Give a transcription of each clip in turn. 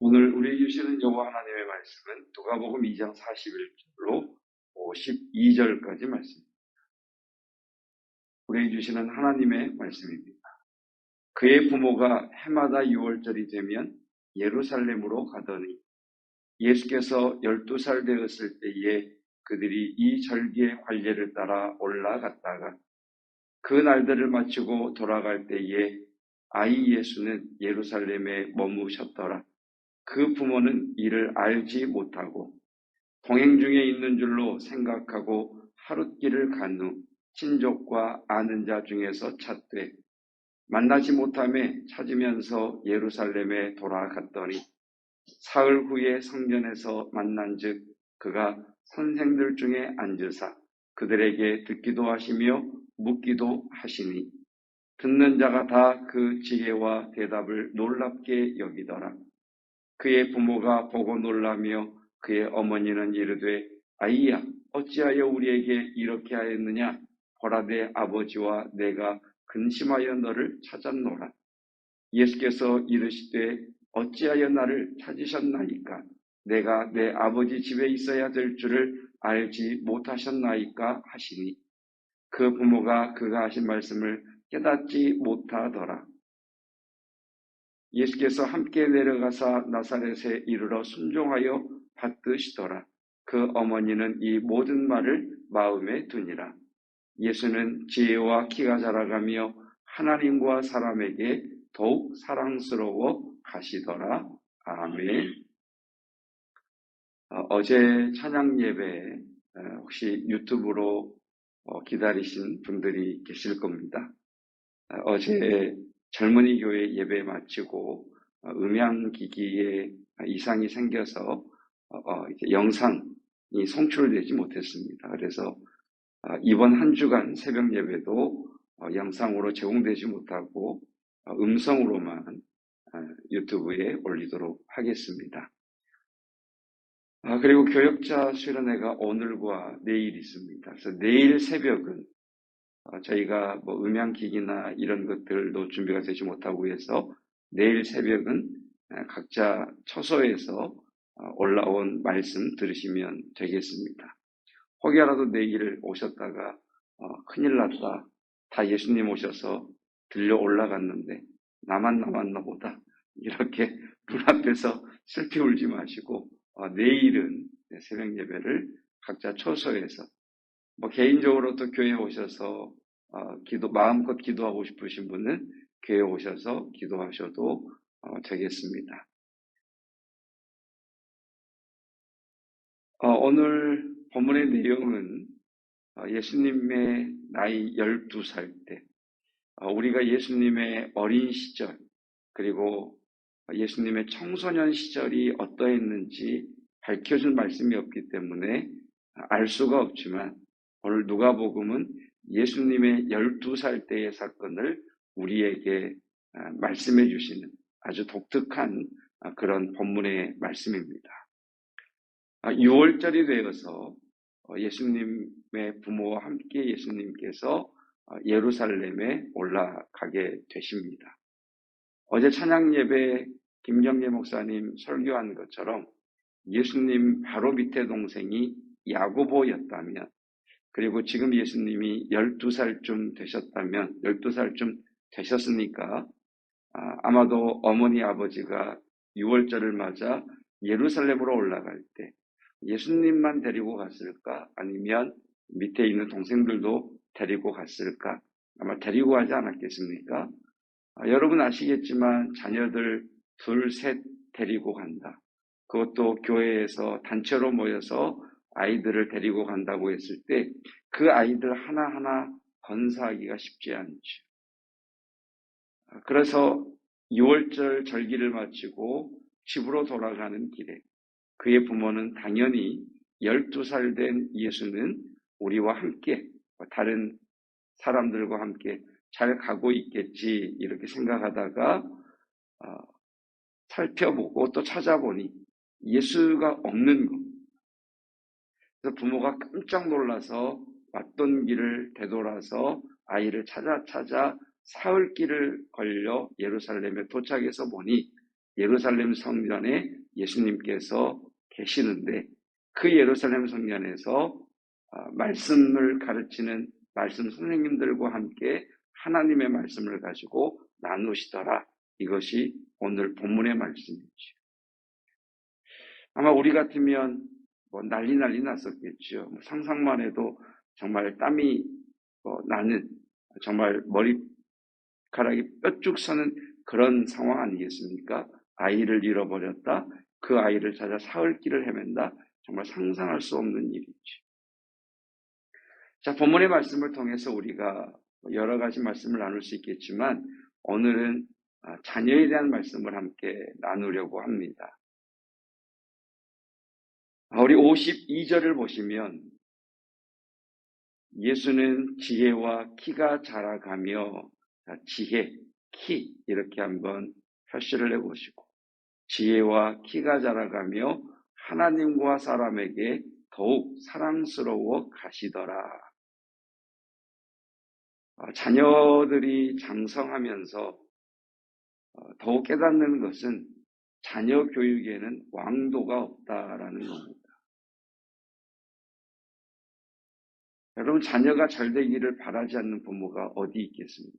오늘 우리에게 주시는 여호와 하나님의 말씀은 누가복음 2장 41절로 52절까지 말씀입니다. 우리에게 주시는 하나님의 말씀입니다. 그의 부모가 해마다 6월절이 되면 예루살렘으로 가더니 예수께서 12살 되었을 때에 그들이 이 절기의 관례를 따라 올라갔다가 그 날들을 마치고 돌아갈 때에 아이 예수는 예루살렘에 머무셨더라. 그 부모는 이를 알지 못하고 동행 중에 있는 줄로 생각하고 하룻길을 간 후 친족과 아는 자 중에서 찾되 만나지 못함에 찾으면서 예루살렘에 돌아갔더니 사흘 후에 성전에서 만난즉 그가 선생들 중에 앉으사 그들에게 듣기도 하시며 묻기도 하시니 듣는 자가 다 그 지혜와 대답을 놀랍게 여기더라. 그의 부모가 보고 놀라며 그의 어머니는 이르되 아이야 어찌하여 우리에게 이렇게 하였느냐. 보라 내 아버지와 내가 근심하여 너를 찾았노라. 예수께서 이르시되 어찌하여 나를 찾으셨나이까. 내가 내 아버지 집에 있어야 될 줄을 알지 못하셨나이까 하시니 그 부모가 그가 하신 말씀을 깨닫지 못하더라. 예수께서 함께 내려가사 나사렛에 이르러 순종하여 받드시더라. 그 어머니는 이 모든 말을 마음에 두니라. 예수는 지혜와 키가 자라가며 하나님과 사람에게 더욱 사랑스러워 가시더라. 아멘. 어제 찬양 예배 혹시 유튜브로 기다리신 분들이 계실 겁니다. 어제 젊은이 교회 예배 마치고 음향기기에 이상이 생겨서 이제 영상이 송출되지 못했습니다. 그래서 이번 한 주간 새벽 예배도 영상으로 제공되지 못하고 음성으로만 유튜브에 올리도록 하겠습니다. 그리고 교역자 수련회가 오늘과 내일 있습니다. 그래서 내일 새벽은 저희가 음향기기나 이런 것들도 준비가 되지 못하고 해서 내일 새벽은 각자 처소에서 올라온 말씀 들으시면 되겠습니다. 혹여라도 내일 오셨다가 큰일 났다. 다 예수님 오셔서 들려 올라갔는데 나만 남았나 보다. 이렇게 눈앞에서 슬피 울지 마시고 내일은 새벽 예배를 각자 처소에서 개인적으로 또 교회에 오셔서 마음껏 기도하고 싶으신 분은 교회에 오셔서 기도하셔도 되겠습니다. 오늘 본문의 내용은 예수님의 나이 12살 때 우리가 예수님의 어린 시절 그리고 예수님의 청소년 시절이 어떠했는지 밝혀준 말씀이 없기 때문에 알 수가 없지만 오늘 누가복음은 예수님의 12살 때의 사건을 우리에게 말씀해 주시는 아주 독특한 그런 본문의 말씀입니다. 6월절이 되어서 예수님의 부모와 함께 예수님께서 예루살렘에 올라가게 되십니다. 어제 찬양 예배 김경재 목사님 설교한 것처럼 예수님 바로 밑에 동생이 야고보였다면 그리고 지금 예수님이 12살쯤 되셨다면 12살쯤 되셨으니까 아마도 어머니 아버지가 6월절을 맞아 예루살렘으로 올라갈 때 예수님만 데리고 갔을까? 아니면 밑에 있는 동생들도 데리고 갔을까? 아마 데리고 가지 않았겠습니까? 여러분 아시겠지만 자녀들 둘, 셋 데리고 간다. 그것도 교회에서 단체로 모여서 아이들을 데리고 간다고 했을 때 그 아이들 하나하나 건사하기가 쉽지 않죠. 그래서 6월절 절기를 마치고 집으로 돌아가는 길에 그의 부모는 당연히 12살 된 예수는 우리와 함께 다른 사람들과 함께 잘 가고 있겠지 이렇게 생각하다가 살펴보고 또 찾아보니 예수가 없는 것. 그래서 부모가 깜짝 놀라서 왔던 길을 되돌아서 아이를 찾아 사흘길을 걸려 예루살렘에 도착해서 보니 예루살렘 성전에 예수님께서 계시는데 그 예루살렘 성전에서 말씀을 가르치는 말씀 선생님들과 함께 하나님의 말씀을 가지고 나누시더라. 이것이 오늘 본문의 말씀이죠. 아마 우리 같으면 난리 났었겠죠. 상상만 해도 정말 땀이 나는, 정말 머리카락이 뼈쭉 서는 그런 상황 아니겠습니까? 아이를 잃어버렸다. 그 아이를 찾아 사흘길을 헤맨다. 정말 상상할 수 없는 일이죠. 자, 본문의 말씀을 통해서 우리가 여러 가지 말씀을 나눌 수 있겠지만 오늘은 자녀에 대한 말씀을 함께 나누려고 합니다. 우리 52절을 보시면 예수는 지혜와 키가 자라가며, 지혜, 키 이렇게 한번 표시를 해보시고, 지혜와 키가 자라가며 하나님과 사람에게 더욱 사랑스러워 가시더라. 자녀들이 장성하면서 더욱 깨닫는 것은 자녀 교육에는 왕도가 없다라는 겁니다. 여러분, 자녀가 잘 되기를 바라지 않는 부모가 어디 있겠습니까?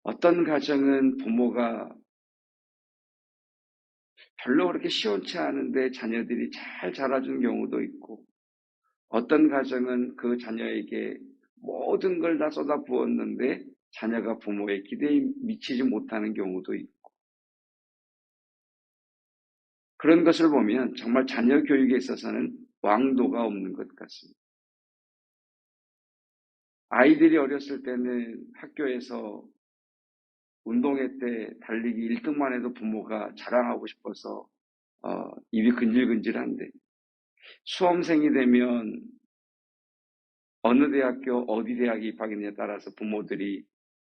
어떤 가정은 부모가 별로 그렇게 시원치 않은데 자녀들이 잘 자라준 경우도 있고, 어떤 가정은 그 자녀에게 모든 걸 다 쏟아 부었는데 자녀가 부모의 기대에 미치지 못하는 경우도 있고, 그런 것을 보면 정말 자녀 교육에 있어서는 왕도가 없는 것 같습니다. 아이들이 어렸을 때는 학교에서 운동회 때 달리기 1등만 해도 부모가 자랑하고 싶어서 입이 근질근질한데, 수험생이 되면 어느 대학교 어디 대학에 입학했느냐에 따라서 부모들이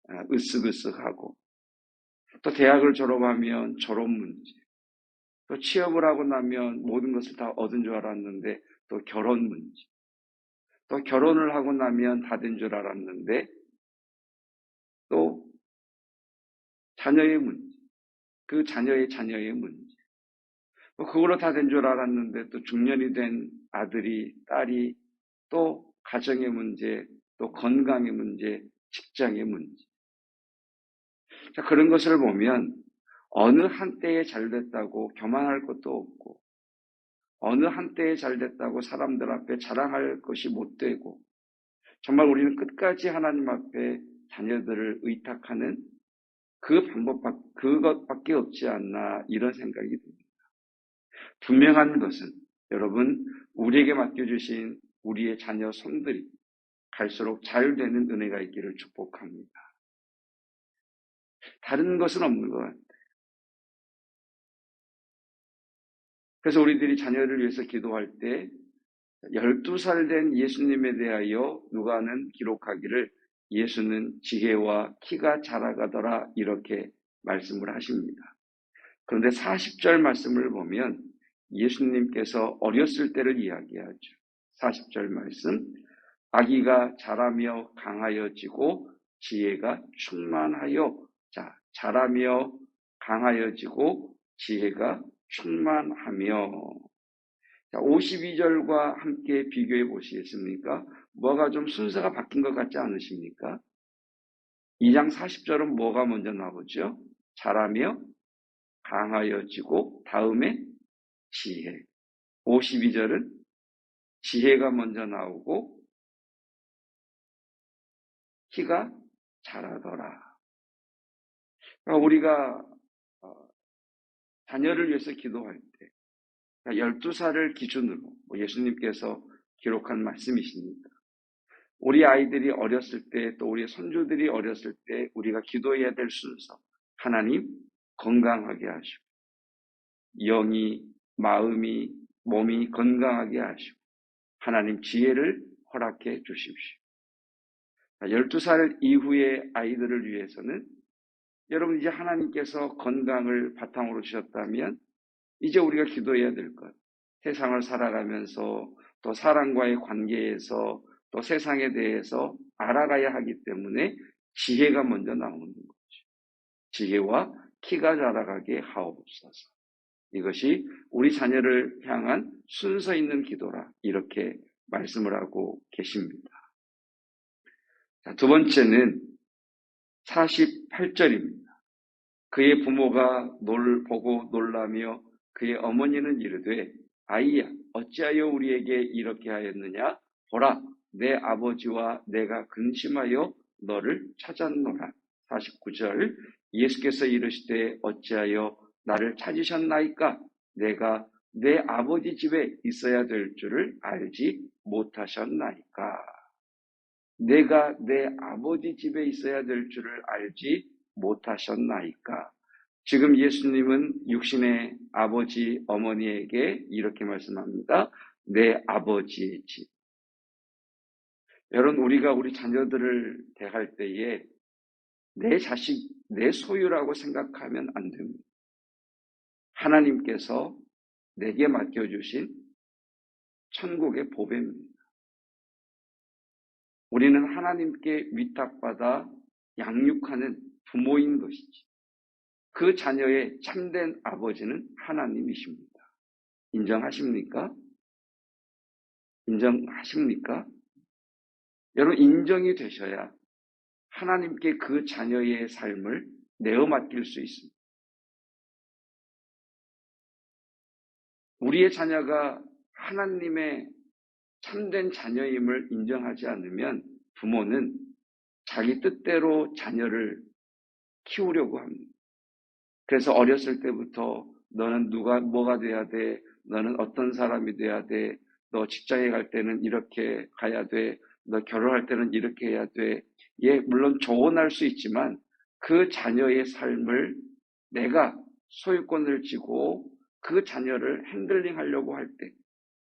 으쓱으쓱하고, 또 대학을 졸업하면 졸업 문제, 또 취업을 하고 나면 모든 것을 다 얻은 줄 알았는데 또 결혼 문제, 또 결혼을 하고 나면 다 된 줄 알았는데 또 자녀의 문제, 그 자녀의 문제, 그걸로 다 된 줄 알았는데 또 중년이 된 아들이, 딸이 또 가정의 문제, 또 건강의 문제, 직장의 문제. 자, 그런 것을 보면 어느 한때에 잘 됐다고 교만할 것도 없고, 어느 한때에 잘 됐다고 사람들 앞에 자랑할 것이 못 되고, 정말 우리는 끝까지 하나님 앞에 자녀들을 의탁하는 그것밖에 없지 않나, 이런 생각이 듭니다. 분명한 것은 여러분, 우리에게 맡겨주신 우리의 자녀 손들이 갈수록 잘 되는 은혜가 있기를 축복합니다. 다른 것은 없는 것 같아요. 그래서 우리들이 자녀를 위해서 기도할 때 12살 된 예수님에 대하여 누가는 기록하기를 예수는 지혜와 키가 자라가더라, 이렇게 말씀을 하십니다. 그런데 40절 말씀을 보면 예수님께서 어렸을 때를 이야기하죠. 40절 말씀, 아기가 자라며 강하여지고 지혜가 충만하여. 자, 자라며 강하여지고 지혜가 충만하며. 자, 52절과 함께 비교해 보시겠습니까? 뭐가 좀 순서가 바뀐 것 같지 않으십니까? 2장 40절은 뭐가 먼저 나오죠? 자라며 강하여지고 다음에 지혜. 52절은 지혜가 먼저 나오고 키가 자라더라. 그러니까 우리가 자녀를 위해서 기도할 때 12살을 기준으로 예수님께서 기록한 말씀이십니다. 우리 아이들이 어렸을 때, 또 우리 손주들이 어렸을 때 우리가 기도해야 될 순서, 하나님 건강하게 하시고 영이, 마음이, 몸이 건강하게 하시고 하나님 지혜를 허락해 주십시오. 12살 이후의 아이들을 위해서는 여러분, 이제 하나님께서 건강을 바탕으로 주셨다면 이제 우리가 기도해야 될 것, 세상을 살아가면서 또 사람과의 관계에서 또 세상에 대해서 알아가야 하기 때문에 지혜가 먼저 나오는 거죠. 지혜와 키가 자라가게 하옵소서. 이것이 우리 자녀를 향한 순서 있는 기도라, 이렇게 말씀을 하고 계십니다. 자, 두 번째는 48절입니다. 그의 부모가 보고 놀라며 그의 어머니는 이르되 아이야 어찌하여 우리에게 이렇게 하였느냐? 보라 내 아버지와 내가 근심하여 너를 찾았노라. 49절 예수께서 이르시되 어찌하여 나를 찾으셨나이까? 내가 내 아버지 집에 있어야 될 줄을 알지 못하셨나이까? 내가 내 아버지 집에 있어야 될 줄을 알지 못하셨나이까? 지금 예수님은 육신의 아버지, 어머니에게 이렇게 말씀합니다. 내 아버지의 집. 여러분, 우리가 우리 자녀들을 대할 때에 내 자식, 내 소유라고 생각하면 안 됩니다. 하나님께서 내게 맡겨주신 천국의 보배입니다. 우리는 하나님께 위탁받아 양육하는 부모인 것이지. 그 자녀의 참된 아버지는 하나님이십니다. 인정하십니까? 인정하십니까? 여러분, 인정이 되셔야 하나님께 그 자녀의 삶을 내어 맡길 수 있습니다. 우리의 자녀가 하나님의 참된 자녀임을 인정하지 않으면 부모는 자기 뜻대로 자녀를 키우려고 합니다. 그래서 어렸을 때부터 너는 뭐가 돼야 돼? 너는 어떤 사람이 돼야 돼? 너 직장에 갈 때는 이렇게 가야 돼. 너 결혼할 때는 이렇게 해야 돼. 예, 물론 조언할 수 있지만 그 자녀의 삶을 내가 소유권을 쥐고 그 자녀를 핸들링 하려고 할 때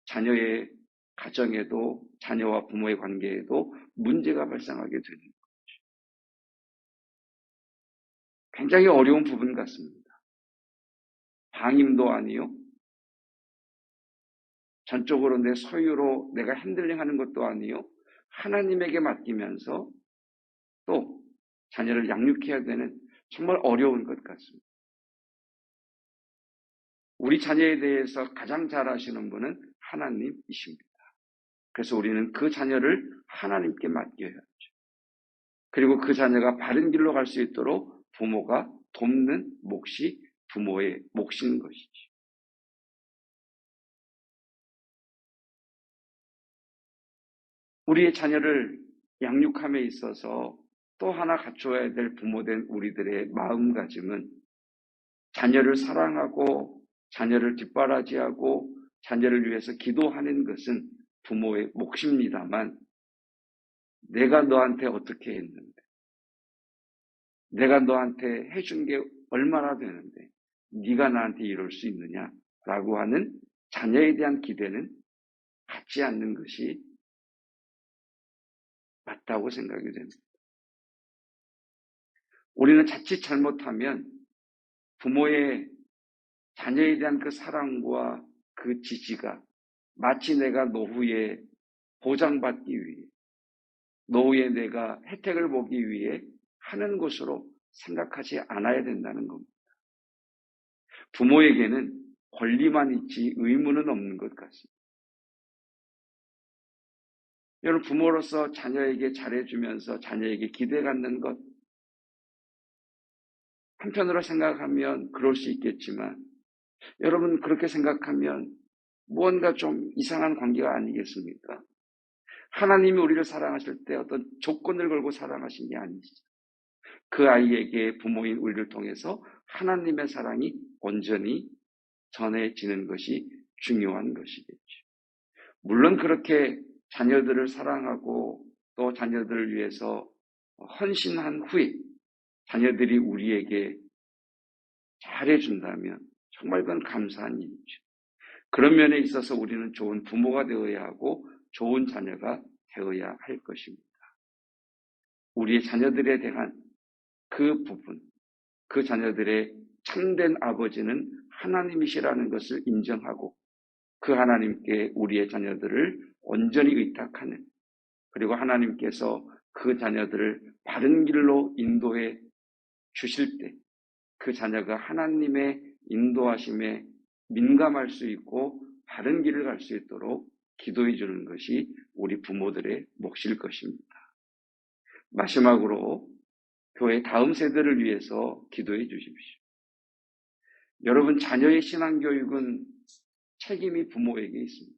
자녀의 가정에도 자녀와 부모의 관계에도 문제가 발생하게 되는 거죠. 굉장히 어려운 부분 같습니다. 방임도 아니요. 전적으로 내 소유로 내가 핸들링하는 것도 아니요. 하나님에게 맡기면서 또 자녀를 양육해야 되는 정말 어려운 것 같습니다. 우리 자녀에 대해서 가장 잘 아시는 분은 하나님이십니다. 그래서 우리는 그 자녀를 하나님께 맡겨야죠. 그리고 그 자녀가 바른 길로 갈 수 있도록 부모가 돕는 몫이 부모의 몫인 것이죠. 우리의 자녀를 양육함에 있어서 또 하나 갖추어야 될 부모된 우리들의 마음가짐은 자녀를 사랑하고 자녀를 뒷바라지하고 자녀를 위해서 기도하는 것은 부모의 몫입니다만 내가 너한테 어떻게 했는데 내가 너한테 해준 게 얼마나 되는데 네가 나한테 이럴 수 있느냐라고 하는 자녀에 대한 기대는 갖지 않는 것이 맞다고 생각이 됩니다. 우리는 자칫 잘못하면 부모의 자녀에 대한 그 사랑과 그 지지가 마치 내가 노후에 보장받기 위해 노후에 내가 혜택을 보기 위해 하는 것으로 생각하지 않아야 된다는 겁니다. 부모에게는 권리만 있지 의무는 없는 것 같습니다. 여러분, 부모로서 자녀에게 잘해주면서 자녀에게 기대 갖는 것, 한편으로 생각하면 그럴 수 있겠지만 여러분 그렇게 생각하면 무언가 좀 이상한 관계가 아니겠습니까? 하나님이 우리를 사랑하실 때 어떤 조건을 걸고 사랑하신 게 아니시죠. 그 아이에게 부모인 우리를 통해서 하나님의 사랑이 온전히 전해지는 것이 중요한 것이겠죠. 물론 그렇게 자녀들을 사랑하고 또 자녀들을 위해서 헌신한 후에 자녀들이 우리에게 잘해준다면 정말 그건 감사한 일이죠. 그런 면에 있어서 우리는 좋은 부모가 되어야 하고 좋은 자녀가 되어야 할 것입니다. 우리의 자녀들에 대한 그 부분, 그 자녀들의 참된 아버지는 하나님이시라는 것을 인정하고 그 하나님께 우리의 자녀들을 온전히 의탁하는, 그리고 하나님께서 그 자녀들을 바른 길로 인도해 주실 때 그 자녀가 하나님의 인도하심에 민감할 수 있고 바른 길을 갈 수 있도록 기도해 주는 것이 우리 부모들의 몫일 것입니다. 마지막으로 교회 다음 세대를 위해서 기도해 주십시오. 여러분, 자녀의 신앙교육은 책임이 부모에게 있습니다.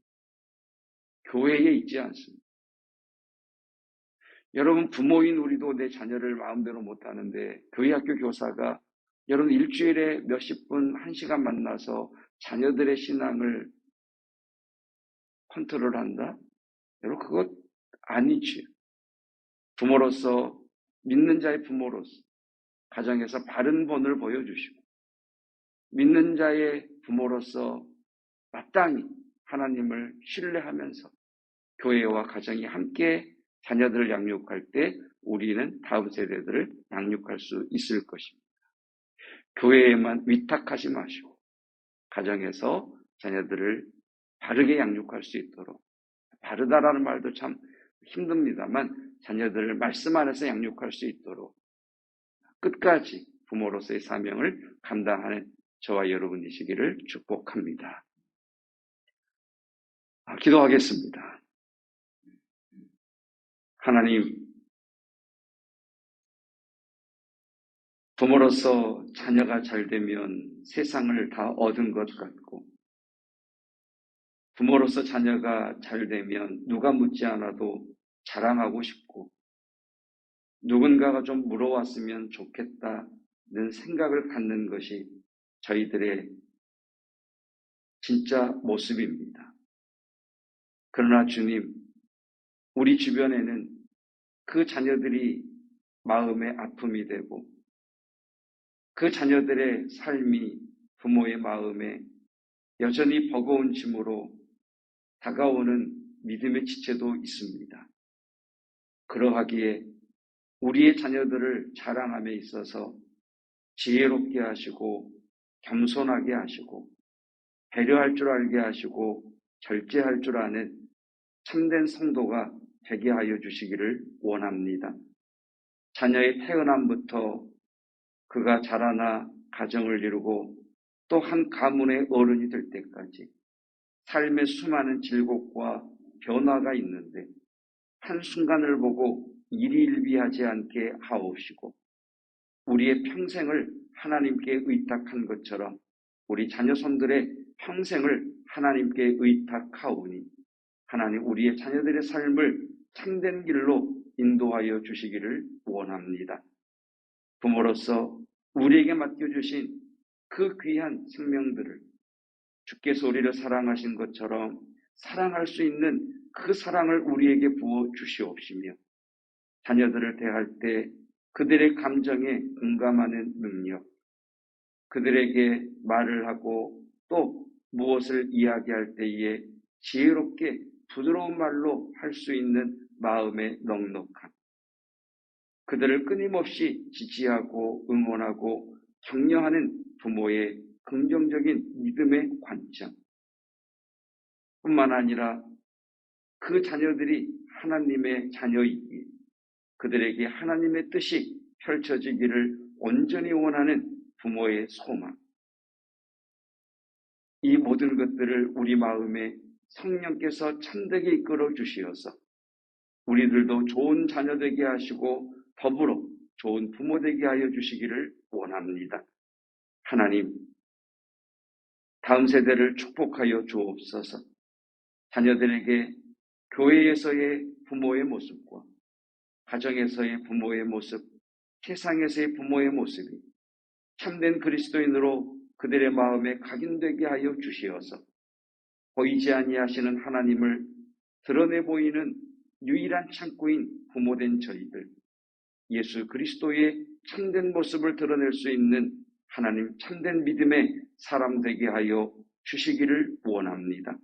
교회에 있지 않습니다. 여러분, 부모인 우리도 내 자녀를 마음대로 못하는데 교회 학교 교사가 여러분 일주일에 몇십 분, 한 시간 만나서 자녀들의 신앙을 컨트롤한다? 여러분, 그것 아니지. 부모로서, 믿는 자의 부모로서 가정에서 바른 본을 보여주시고, 믿는 자의 부모로서 마땅히 하나님을 신뢰하면서 교회와 가정이 함께 자녀들을 양육할 때 우리는 다음 세대들을 양육할 수 있을 것입니다. 교회에만 위탁하지 마시고 가정에서 자녀들을 바르게 양육할 수 있도록, 바르다라는 말도 참 힘듭니다만 자녀들을 말씀 안에서 양육할 수 있도록 끝까지 부모로서의 사명을 감당하는 저와 여러분이시기를 축복합니다. 기도하겠습니다. 하나님, 부모로서 자녀가 잘 되면 세상을 다 얻은 것 같고, 부모로서 자녀가 잘 되면 누가 묻지 않아도 자랑하고 싶고, 누군가가 좀 물어왔으면 좋겠다는 생각을 갖는 것이 저희들의 진짜 모습입니다. 그러나 주님, 우리 주변에는 그 자녀들이 마음의 아픔이 되고 그 자녀들의 삶이 부모의 마음에 여전히 버거운 짐으로 다가오는 믿음의 지체도 있습니다. 그러하기에 우리의 자녀들을 자랑함에 있어서 지혜롭게 하시고 겸손하게 하시고 배려할 줄 알게 하시고 절제할 줄 아는 참된 성도가 되게 하여 주시기를 원합니다. 자녀의 태어남부터 그가 자라나 가정을 이루고 또 한 가문의 어른이 될 때까지 삶의 수많은 질곡과 변화가 있는데 한순간을 보고 일희일비하지 않게 하옵시고 우리의 평생을 하나님께 의탁한 것처럼 우리 자녀손들의 평생을 하나님께 의탁하오니 하나님 우리의 자녀들의 삶을 참된 길로 인도하여 주시기를 원합니다. 부모로서 우리에게 맡겨주신 그 귀한 생명들을 주께서 우리를 사랑하신 것처럼 사랑할 수 있는 그 사랑을 우리에게 부어 주시옵시며 자녀들을 대할 때 그들의 감정에 공감하는 능력, 그들에게 말을 하고 또 무엇을 이야기할 때에 지혜롭게 부드러운 말로 할 수 있는 마음의 넉넉함, 그들을 끊임없이 지지하고 응원하고 격려하는 부모의 긍정적인 믿음의 관점 뿐만 아니라 그 자녀들이 하나님의 자녀이기에 그들에게 하나님의 뜻이 펼쳐지기를 온전히 원하는 부모의 소망, 이 모든 것들을 우리 마음에 성령께서 참되게 이끌어 주시어서 우리들도 좋은 자녀 되게 하시고 더불어 좋은 부모 되게 하여 주시기를 원합니다. 하나님, 다음 세대를 축복하여 주옵소서. 자녀들에게 교회에서의 부모의 모습과 가정에서의 부모의 모습, 세상에서의 부모의 모습이 참된 그리스도인으로 그들의 마음에 각인되게 하여 주시어서 보이지 아니하시는 하나님을 드러내 보이는 유일한 창구인 부모된 저희들, 예수 그리스도의 참된 모습을 드러낼 수 있는 하나님 참된 믿음의 사람 되게 하여 주시기를 원합니다.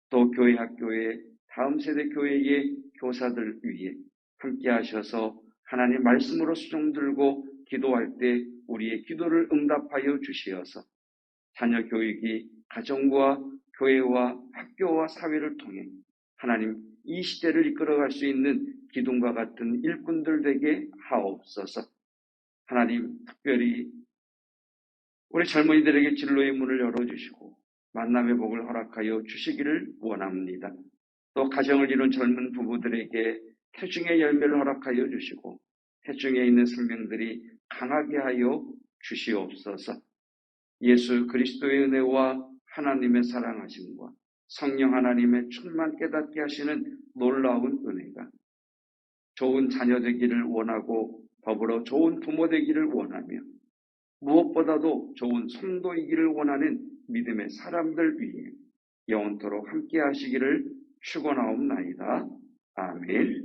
또 교회 학교의 다음 세대 교회의 교사들 위해 함께 하셔서 하나님 말씀으로 수종 들고 기도할 때 우리의 기도를 응답하여 주시어서 자녀 교육이 가정과 교회와 학교와 사회를 통해 하나님 이 시대를 이끌어갈 수 있는 기둥과 같은 일꾼들 되게 하옵소서. 하나님 특별히 우리 젊은이들에게 진로의 문을 열어주시고 만남의 복을 허락하여 주시기를 원합니다. 또 가정을 이룬 젊은 부부들에게 태중의 열매를 허락하여 주시고 태중에 있는 생명들이 강하게 하여 주시옵소서. 예수 그리스도의 은혜와 하나님의 사랑하심과 성령 하나님의 충만 깨닫게 하시는 놀라운 은혜가 좋은 자녀 되기를 원하고 더불어 좋은 부모 되기를 원하며 무엇보다도 좋은 성도이기를 원하는 믿음의 사람들 위해 영원토록 함께 하시기를 축원하옵나이다. 아멘.